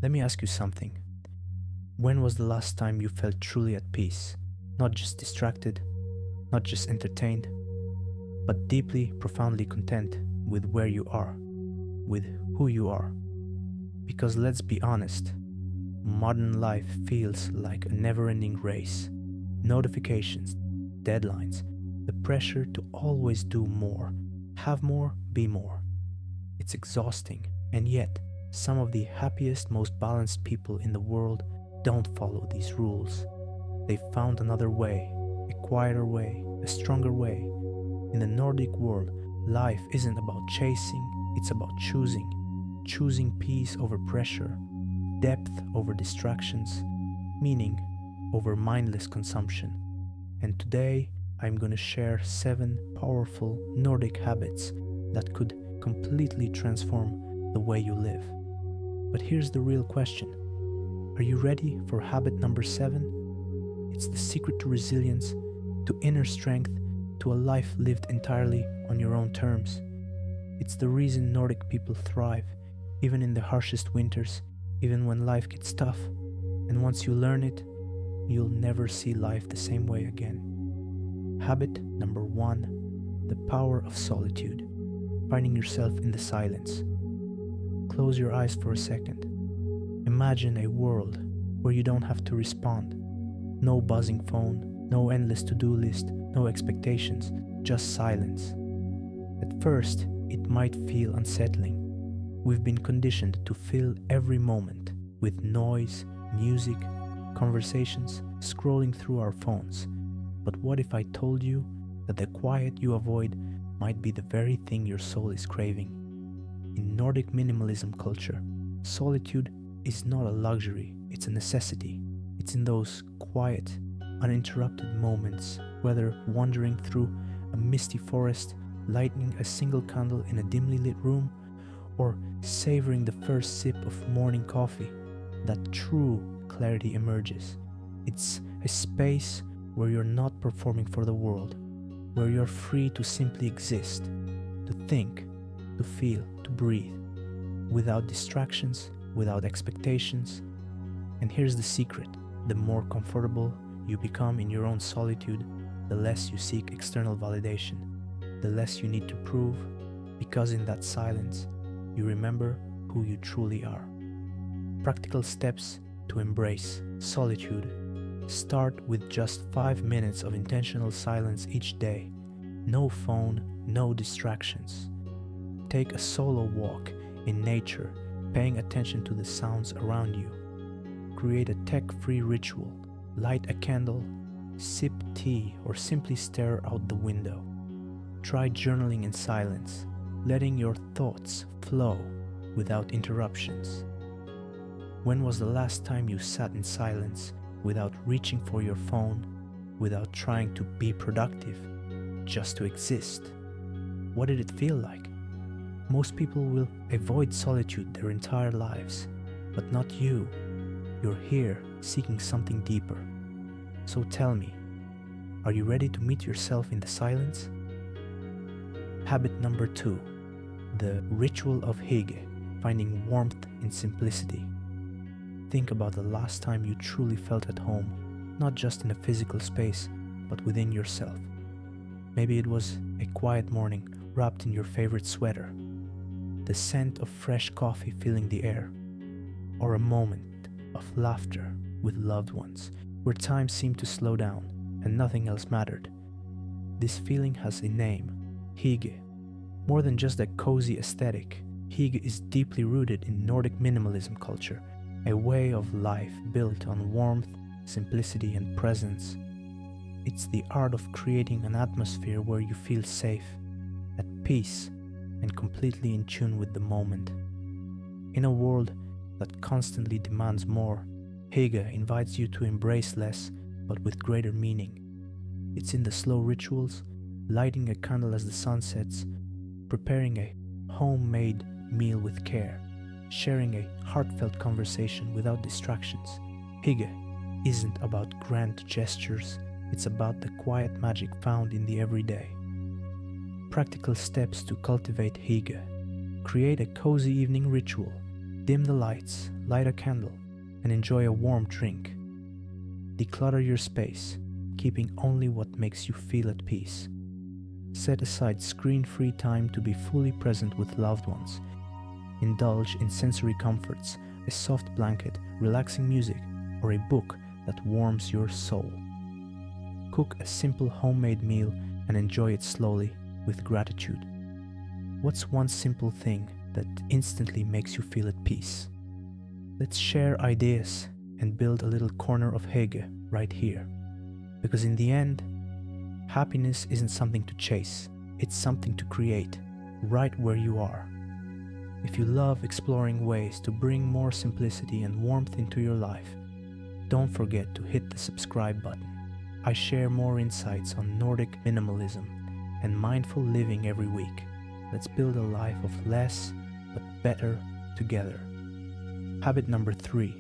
Let me ask you something. When was the last time you felt truly at peace? Not just distracted, not just entertained, but deeply, profoundly content with where you are, with who you are. Because let's be honest, modern life feels like a never-ending race. Notifications, deadlines, the pressure to always do more, have more, be more. It's exhausting, and yet some of the happiest, most balanced people in the world don't follow these rules. They've found another way, a quieter way, a stronger way. In the Nordic world, life isn't about chasing, it's about choosing. Choosing peace over pressure, depth over distractions, meaning over mindless consumption. And today, I'm going to share 7 powerful Nordic habits that could completely transform the way you live. But here's the real question. Are you ready for habit number 7? It's the secret to resilience, to inner strength, to a life lived entirely on your own terms. It's the reason Nordic people thrive, even in the harshest winters, even when life gets tough. And once you learn it, you'll never see life the same way again. Habit number 1, the power of solitude, finding yourself in the silence. Close your eyes for a second. Imagine a world where you don't have to respond. No buzzing phone, no endless to-do list, no expectations, just silence. At first, it might feel unsettling. We've been conditioned to fill every moment with noise, music, conversations, scrolling through our phones. But what if I told you that the quiet you avoid might be the very thing your soul is craving? In Nordic minimalism culture, solitude is not a luxury, it's a necessity. It's in those quiet, uninterrupted moments, whether wandering through a misty forest, lighting a single candle in a dimly lit room, or savoring the first sip of morning coffee, that true clarity emerges. It's a space where you're not performing for the world, where you're free to simply exist, to think, to feel, to breathe, without distractions, without expectations. And here's the secret. The more comfortable you become in your own solitude, the less you seek external validation, the less you need to prove, because in that silence, you remember who you truly are. Practical steps to embrace solitude. Start with just 5 minutes of intentional silence each day. No phone, no distractions. Take a solo walk in nature, paying attention to the sounds around you. Create a tech-free ritual. Light a candle, sip tea, or simply stare out the window. Try journaling in silence, letting your thoughts flow without interruptions. When was the last time you sat in silence without reaching for your phone, without trying to be productive, just to exist? What did it feel like? Most people will avoid solitude their entire lives, but not you. You're here seeking something deeper. So tell me, are you ready to meet yourself in the silence? Habit number 2, the ritual of Hygge, finding warmth in simplicity. Think about the last time you truly felt at home, not just in a physical space, but within yourself. Maybe it was a quiet morning wrapped in your favorite sweater, the scent of fresh coffee filling the air, or a moment of laughter with loved ones, where time seemed to slow down and nothing else mattered. This feeling has a name, Hygge. More than just a cozy aesthetic, Hygge is deeply rooted in Nordic minimalism culture, a way of life built on warmth, simplicity, and presence. It's the art of creating an atmosphere where you feel safe, at peace, and completely in tune with the moment. In a world that constantly demands more, Hygge invites you to embrace less, but with greater meaning. It's in the slow rituals, lighting a candle as the sun sets, preparing a homemade meal with care, sharing a heartfelt conversation without distractions. Hygge isn't about grand gestures, it's about the quiet magic found in the everyday. Practical steps to cultivate Hygge. Create a cozy evening ritual. Dim the lights, light a candle, and enjoy a warm drink. Declutter your space, keeping only what makes you feel at peace. Set aside screen-free time to be fully present with loved ones. Indulge in sensory comforts, a soft blanket, relaxing music, or a book that warms your soul. Cook a simple homemade meal and enjoy it slowly with gratitude. What's one simple thing that instantly makes you feel at peace? Let's share ideas and build a little corner of Hygge right here. Because in the end, happiness isn't something to chase, it's something to create, right where you are. If you love exploring ways to bring more simplicity and warmth into your life, don't forget to hit the subscribe button. I share more insights on Nordic minimalism and mindful living every week. Let's build a life of less but better together. Habit number 3.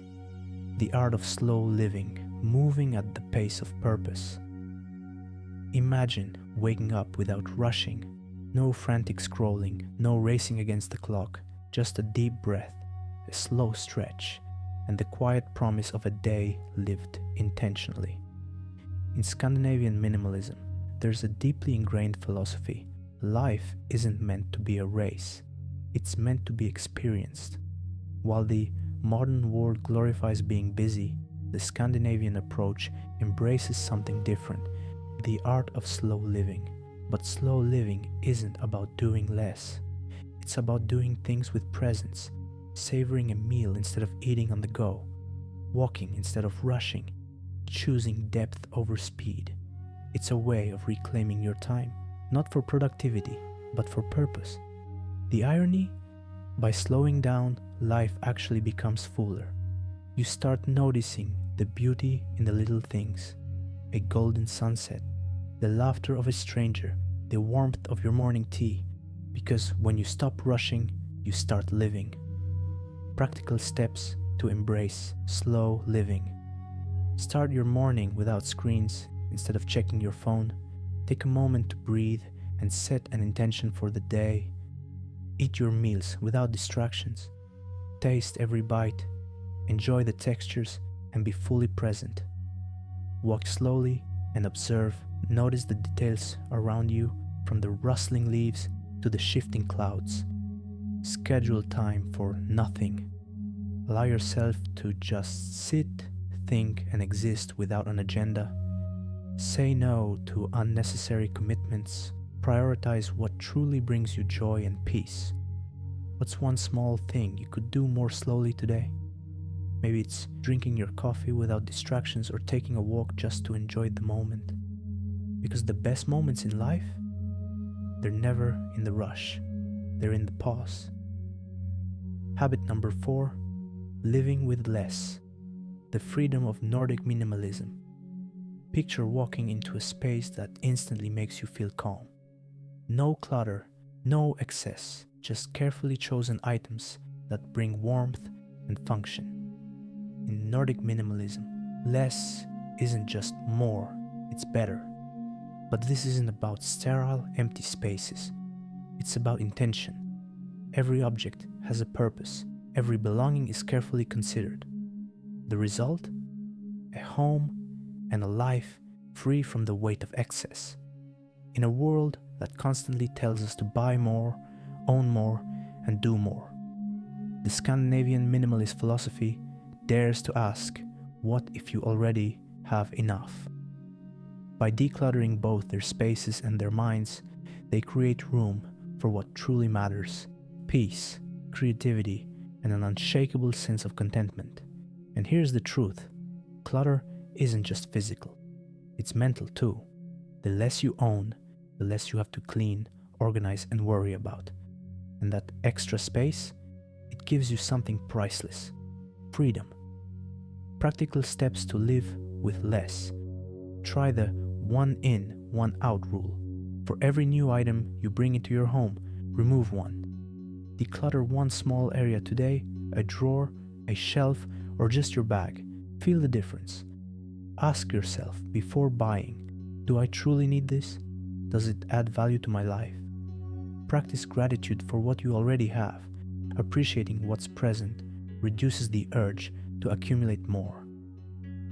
The art of slow living, moving at the pace of purpose. Imagine waking up without rushing, no frantic scrolling, no racing against the clock, just a deep breath, a slow stretch, and the quiet promise of a day lived intentionally. In Scandinavian minimalism, there's a deeply ingrained philosophy. Life isn't meant to be a race, it's meant to be experienced. While the modern world glorifies being busy, the Scandinavian approach embraces something different, the art of slow living. But slow living isn't about doing less. It's about doing things with presence, savoring a meal instead of eating on the go, walking instead of rushing, choosing depth over speed. It's a way of reclaiming your time, not for productivity, but for purpose. The irony? By slowing down, life actually becomes fuller. You start noticing the beauty in the little things, a golden sunset, the laughter of a stranger, the warmth of your morning tea, because when you stop rushing, you start living. Practical steps to embrace slow living. Start your morning without screens instead of checking your phone. Take a moment to breathe and set an intention for the day. Eat your meals without distractions. Taste every bite. Enjoy the textures and be fully present. Walk slowly and observe. Notice the details around you, from the rustling leaves to the shifting clouds. Schedule time for nothing. Allow yourself to just sit, think, and exist without an agenda. Say no to unnecessary commitments. Prioritize what truly brings you joy and peace. What's one small thing you could do more slowly today? Maybe it's drinking your coffee without distractions or taking a walk just to enjoy the moment. Because the best moments in life, they're never in the rush, they're in the pause. Habit number 4, living with less. The freedom of Nordic minimalism. Picture walking into a space that instantly makes you feel calm. No clutter, no excess, just carefully chosen items that bring warmth and function. In Nordic minimalism, less isn't just more, it's better. But this isn't about sterile, empty spaces. It's about intention. Every object has a purpose. Every belonging is carefully considered. The result? A home and a life free from the weight of excess. In a world that constantly tells us to buy more, own more, and do more, the Scandinavian minimalist philosophy dares to ask, what if you already have enough? By decluttering both their spaces and their minds, they create room for what truly matters: peace, creativity, and an unshakable sense of contentment. And here's the truth: clutter isn't just physical, it's mental too. The less you own, the less you have to clean, organize, and worry about. And that extra space, it gives you something priceless: freedom. Practical steps to live with less. Try the one in, one out rule. For every new item you bring into your home, remove one. Declutter one small area today, a drawer, a shelf, or just your bag. Feel the difference. Ask yourself before buying, do I truly need this? Does it add value to my life? Practice gratitude for what you already have, appreciating what's present reduces the urge to accumulate more.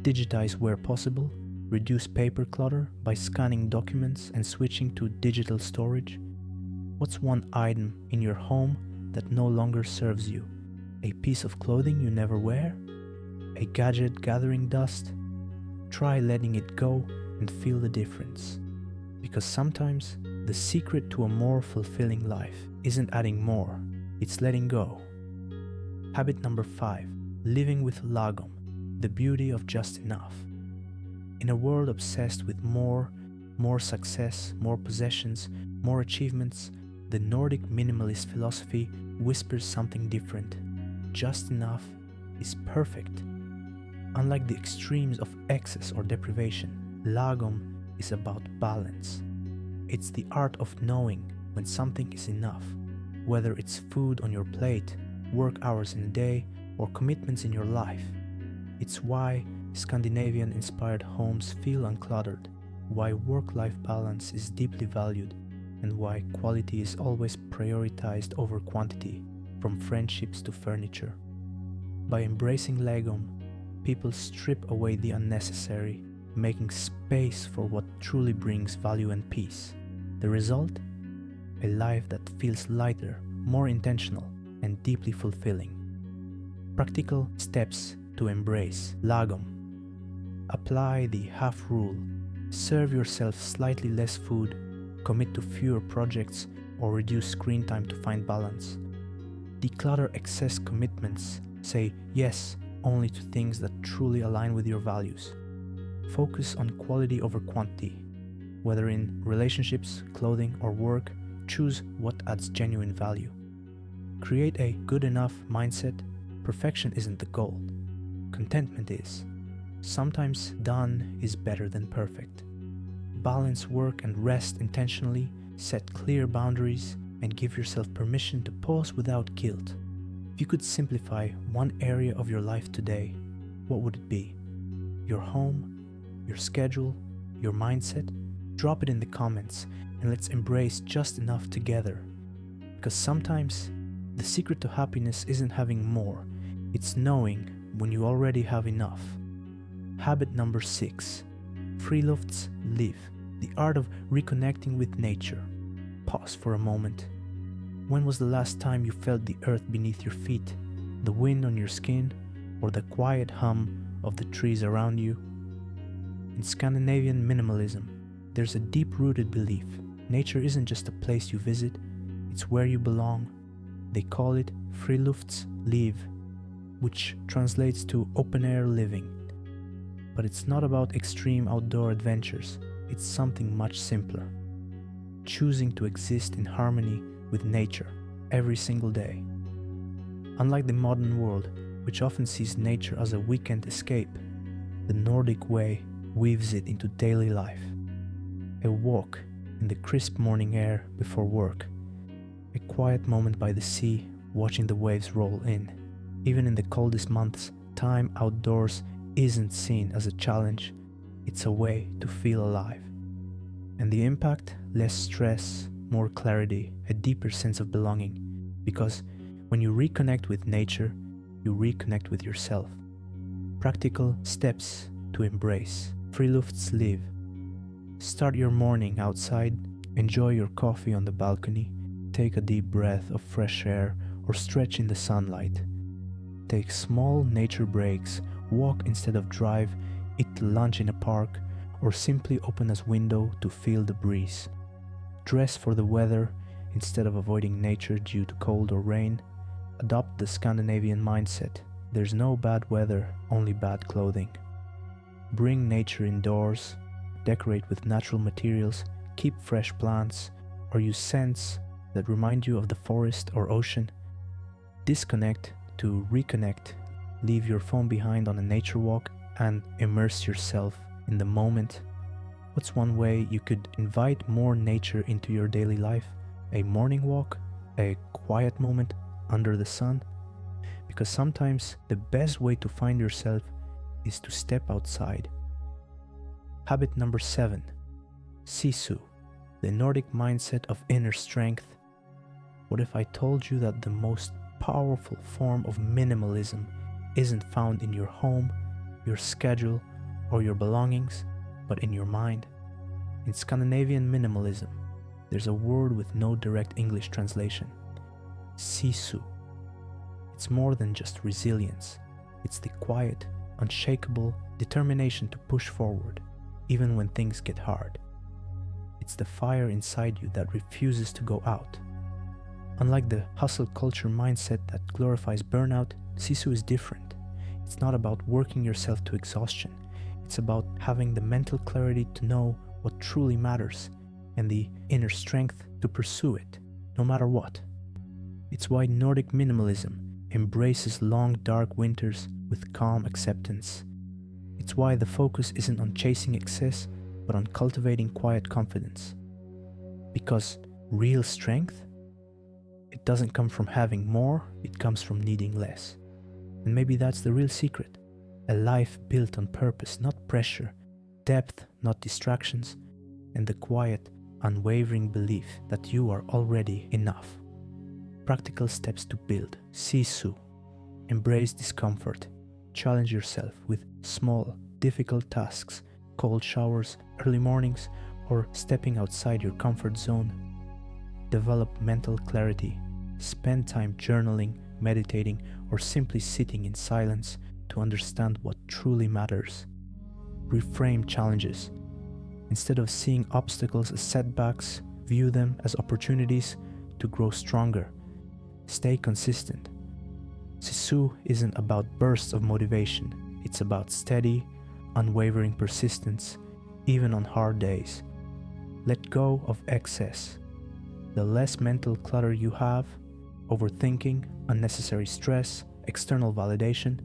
Digitize where possible, reduce paper clutter by scanning documents and switching to digital storage. What's one item in your home that no longer serves you? A piece of clothing you never wear? A gadget gathering dust? Try letting it go and feel the difference. Because sometimes the secret to a more fulfilling life isn't adding more, it's letting go. Habit number 5, living with Lagom, the beauty of just enough. In a world obsessed with more success, more possessions, more achievements, the Nordic minimalist philosophy whispers something different. Just enough is perfect. Unlike the extremes of excess or deprivation, Lagom is about balance. It's the art of knowing when something is enough, whether it's food on your plate, work hours in a day, or commitments in your life. It's why Scandinavian-inspired homes feel uncluttered, why work-life balance is deeply valued, and why quality is always prioritized over quantity, from friendships to furniture. By embracing Lagom, people strip away the unnecessary, making space for what truly brings value and peace. The result? A life that feels lighter, more intentional, and deeply fulfilling. Practical steps to embrace Lagom. Apply the half rule. Serve yourself slightly less food, commit to fewer projects, or reduce screen time to find balance. Declutter excess commitments. Say yes only to things that truly align with your values. Focus on quality over quantity. Whether in relationships, clothing, or work, choose what adds genuine value. Create a good enough mindset. Perfection isn't the goal. Contentment is. Sometimes done is better than perfect. Balance work and rest intentionally, set clear boundaries, and give yourself permission to pause without guilt. If you could simplify one area of your life today, what would it be? Your home? Your schedule? Your mindset? Drop it in the comments and let's embrace just enough together. Because sometimes the secret to happiness isn't having more, it's knowing when you already have enough. Habit number 6, Friluftsliv, the art of reconnecting with nature. Pause for a moment. When was the last time you felt the earth beneath your feet, the wind on your skin, or the quiet hum of the trees around you? In Scandinavian minimalism, there's a deep-rooted belief. Nature isn't just a place you visit, it's where you belong. They call it Friluftsliv, which translates to open-air living. But it's not about extreme outdoor adventures, it's something much simpler. Choosing to exist in harmony with nature every single day. Unlike the modern world, which often sees nature as a weekend escape, the Nordic way weaves it into daily life. A walk in the crisp morning air before work, a quiet moment by the sea watching the waves roll in. Even in the coldest months, time outdoors isn't seen as a challenge, it's a way to feel alive. And the impact? Less stress, more clarity, a deeper sense of belonging. Because when you reconnect with nature, you reconnect with yourself. Practical steps to embrace. Friluftsliv. Start your morning outside, enjoy your coffee on the balcony, take a deep breath of fresh air or stretch in the sunlight. Take small nature breaks, walk instead of drive, eat lunch in a park, or simply open a window to feel the breeze. Dress for the weather instead of avoiding nature due to cold or rain. Adopt the Scandinavian mindset. There's no bad weather, only bad clothing. Bring nature indoors, decorate with natural materials, keep fresh plants, or use scents that remind you of the forest or ocean. Disconnect to reconnect. Leave your phone behind on a nature walk and immerse yourself in the moment. What's one way you could invite more nature into your daily life? A morning walk? A quiet moment under the sun? Because sometimes the best way to find yourself is to step outside. Habit number 7. Sisu, the Nordic mindset of inner strength. What if I told you that the most powerful form of minimalism isn't found in your home, your schedule, or your belongings, but in your mind. In Scandinavian minimalism, there's a word with no direct English translation: Sisu. It's more than just resilience. It's the quiet, unshakable determination to push forward, even when things get hard. It's the fire inside you that refuses to go out. Unlike the hustle culture mindset that glorifies burnout, Sisu is different. It's not about working yourself to exhaustion. It's about having the mental clarity to know what truly matters and the inner strength to pursue it, no matter what. It's why Nordic minimalism embraces long dark winters with calm acceptance. It's why the focus isn't on chasing excess, but on cultivating quiet confidence. Because real strength, it doesn't come from having more, it comes from needing less. And maybe that's the real secret. A life built on purpose, not pressure, depth, not distractions, and the quiet, unwavering belief that you are already enough. Practical steps to build. Sisu. Embrace discomfort. Challenge yourself with small, difficult tasks, cold showers, early mornings, or stepping outside your comfort zone. Develop mental clarity. Spend time journaling, meditating, or simply sitting in silence to understand what truly matters. Reframe challenges. Instead of seeing obstacles as setbacks, view them as opportunities to grow stronger. Stay consistent. Sisu isn't about bursts of motivation. It's about steady, unwavering persistence, even on hard days. Let go of excess. The less mental clutter you have, overthinking, unnecessary stress, external validation,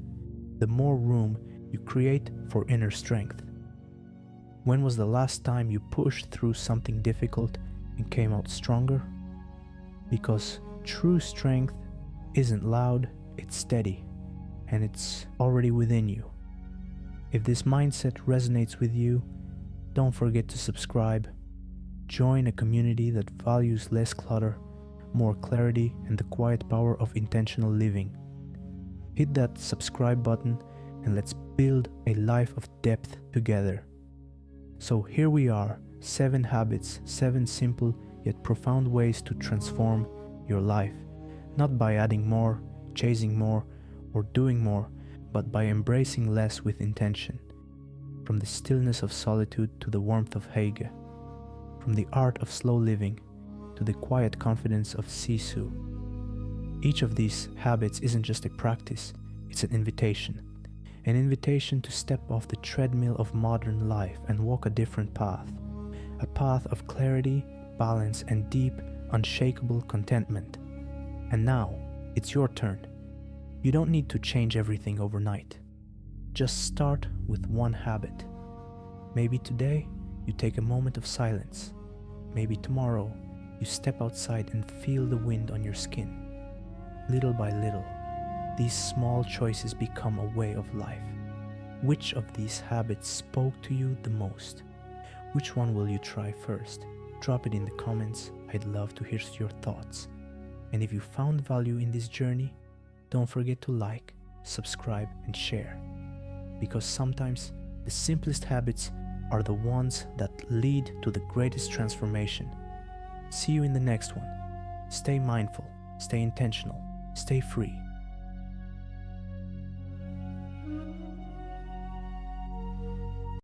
the more room you create for inner strength. When was the last time you pushed through something difficult and came out stronger? Because true strength isn't loud, it's steady, and it's already within you. If this mindset resonates with you, don't forget to subscribe. Join a community that values less clutter, more clarity, and the quiet power of intentional living. Hit that subscribe button and let's build a life of depth together. So here we are, 7 habits, 7 simple yet profound ways to transform your life. Not by adding more, chasing more, or doing more, but by embracing less with intention. From the stillness of solitude to the warmth of Hygge. From the art of slow living to the quiet confidence of Sisu. Each of these habits isn't just a practice, it's an invitation. An invitation to step off the treadmill of modern life and walk a different path. A path of clarity, balance, and deep, unshakable contentment. And now, it's your turn. You don't need to change everything overnight. Just start with one habit. Maybe today, you take a moment of silence. Maybe tomorrow, you step outside and feel the wind on your skin. Little by little, these small choices become a way of life. Which of these habits spoke to you the most? Which one will you try first? Drop it in the comments. I'd love to hear your thoughts. And if you found value in this journey, don't forget to like, subscribe, and share. Because sometimes the simplest habits are the ones that lead to the greatest transformation. See you in the next one. Stay mindful, stay intentional, stay free.